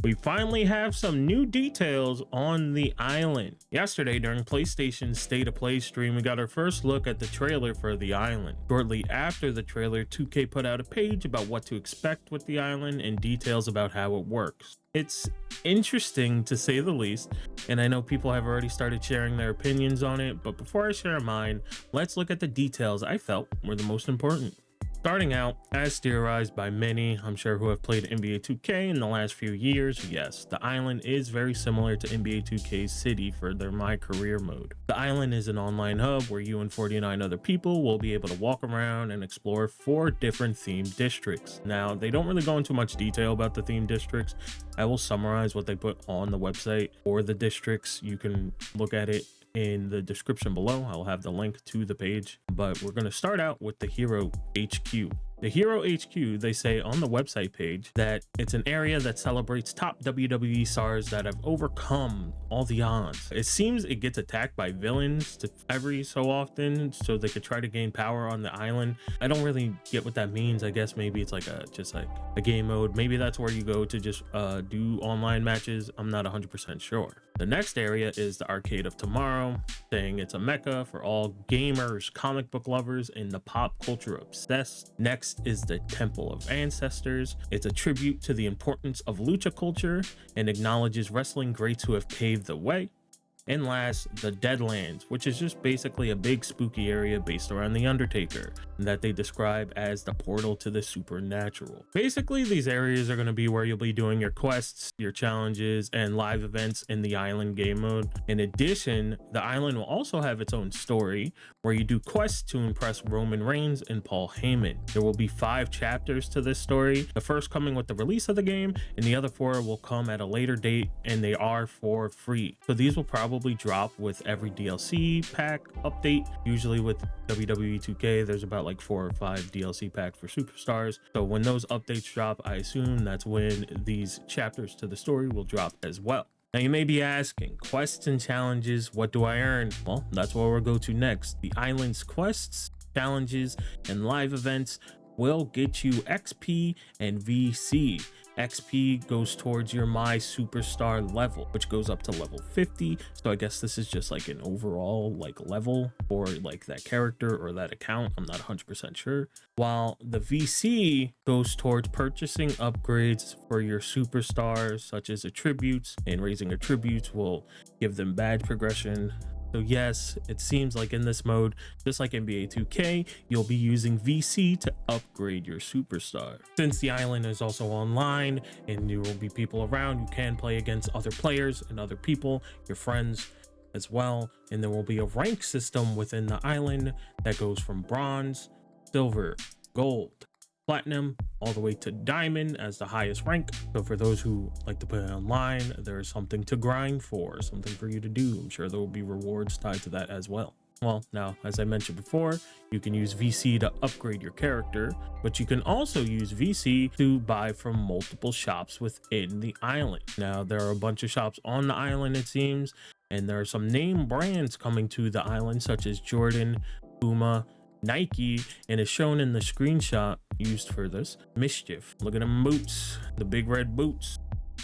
We finally have some new details on the island. Yesterday, during PlayStation's State of Play stream, we got our first look at the trailer for the island. Shortly after the trailer, 2K put out a page about what to expect with the island and details about how it works. It's interesting to say the least, and I know people have already started sharing their opinions on it, but before I share mine, let's look at the details I felt were the most important. Starting out, as theorized by many, I'm sure, who have played NBA 2K in the last few years, yes, the island is very similar to NBA 2K's City for their My Career mode. The island is an online hub where you and 49 other people will be able to walk around and explore 4 different themed districts. Now, they don't really go into much detail about the themed districts. I will summarize what they put on the website for the districts. You can look at it in the description below. I'll have the link to the page, but we're going to start out with the Hero HQ. The Hero HQ, they say on the website page that it's an area that celebrates top WWE stars that have overcome all the odds. It seems it gets attacked by villains every so often, so they could try to gain power on the island. I don't really get what that means. I guess maybe it's like just like a game mode. Maybe that's where you go to just do online matches. I'm not 100% sure. The next area is the Arcade of Tomorrow, saying it's a mecca for all gamers, comic book lovers, and the pop culture obsessed. Next is the Temple of Ancestors. It's a tribute to the importance of lucha culture and acknowledges wrestling greats who have paved the way. And last, the Deadlands, which is just basically a big spooky area based around the Undertaker that they describe as the portal to the supernatural. Basically, these areas are going to be where you'll be doing your quests, your challenges, and live events in the island game mode. In addition, the island will also have its own story where you do quests to impress Roman Reigns and Paul Heyman. There will be 5 chapters to this story, the first coming with the release of the game, and the other 4 will come at a later date, and they are for free. So these will probably drop with every DLC pack update. Usually with WWE 2K, there's about like 4 or 5 DLC packs for superstars. So when those updates drop, I assume that's when these chapters to the story will drop as well. Now you may be asking, quests and challenges, what do I earn? Well, that's where we'll go to next. The island's quests, challenges, and live events will get you XP and VC. XP goes towards your My Superstar level, which goes up to level 50. So I guess this is just like an overall like level for like that character or that account. I'm not 100% sure. While the VC goes towards purchasing upgrades for your superstars, such as attributes, and raising attributes will give them badge progression. So yes, it seems like in this mode, just like NBA 2K, you'll be using VC to upgrade your superstar. Since the island is also online and there will be people around, you can play against other players and other people, your friends as well. And there will be a rank system within the island that goes from bronze, silver, gold, platinum, all the way to diamond as the highest rank. So for those who like to play online, there's something to grind for, something for you to do. I'm sure there will be rewards tied to that as well. Well, now, as I mentioned before, you can use VC to upgrade your character, but you can also use VC to buy from multiple shops within the island. Now, there are a bunch of shops on the island, it seems, and there are some name brands coming to the island, such as Jordan, Puma, Nike, and is shown in the screenshot used for this. Mischief, look at them boots, the big red boots.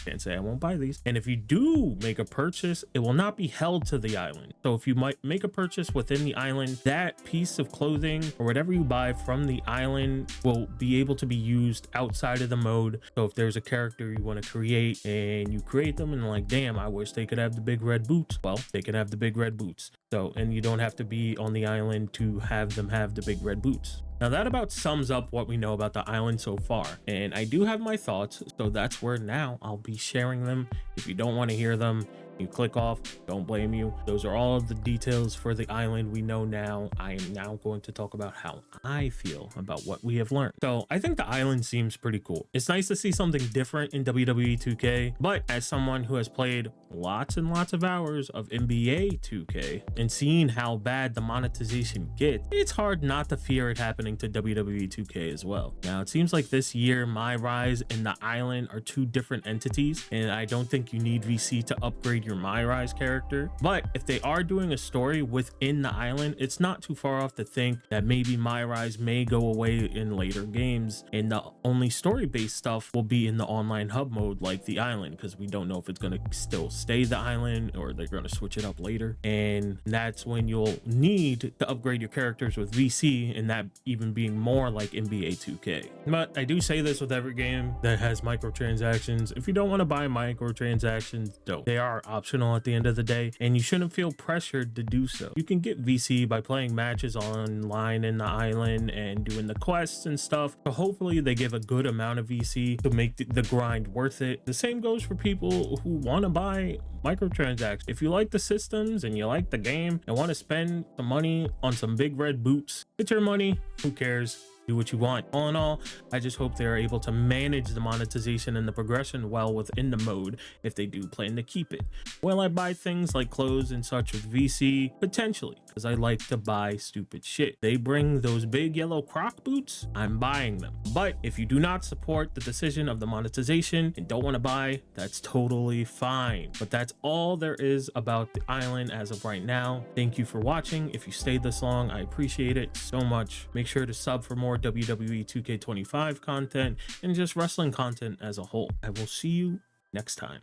Can't say I won't buy these. And if you do make a purchase, it will not be held to the island. So if you might make a purchase within the island, that piece of clothing or whatever you buy from the island will be able to be used outside of the mode. So if there's a character you want to create and you create them and like, damn, I wish they could have the big red boots. Well, they can have the big red boots. So, and you don't have to be on the island to have them have the big red boots. Now that about sums up what we know about the island so far, and I do have my thoughts, so that's where now I'll be sharing them. If you don't want to hear them, you click off, don't blame you. Those are all of the details for the island we know now. I am now going to talk about how I feel about what we have learned. So I think the island seems pretty cool. It's nice to see something different in WWE 2K, but as someone who has played lots and lots of hours of NBA 2K and seen how bad the monetization gets, it's hard not to fear it happening to WWE 2K as well. Now it seems like this year My Rise and the island are 2 different entities, and I don't think you need VC to upgrade upgrade your My Rise character. But if they are doing a story within the island, it's not too far off to think that maybe My Rise may go away in later games, and the only story-based stuff will be in the online hub mode like the island, because we don't know if it's going to still stay the island or they're going to switch it up later. And that's when you'll need to upgrade your characters with VC, and that even being more like NBA 2K. But I do say this with every game that has microtransactions: if you don't want to buy microtransactions, don't. They are optional at the end of the day, and you shouldn't feel pressured to do so. You can get VC by playing matches online in the island and doing the quests and stuff, but hopefully they give a good amount of VC to make the grind worth it. The same goes for people who want to buy microtransactions. If you like the systems and you like the game and want to spend the money on some big red boots, it's your money, who cares? Do what you want. All in all, I just hope they're able to manage the monetization and the progression well within the mode if they do plan to keep it. Will I buy things like clothes and such with VC? Potentially, because I like to buy stupid shit. They bring those big yellow Croc boots, I'm buying them. But if you do not support the decision of the monetization and don't want to buy, that's totally fine. But that's all there is about the island as of right now. Thank you for watching. If you stayed this long, I appreciate it so much. Make sure to sub for more WWE 2K25 content and just wrestling content as a whole. I will see you next time.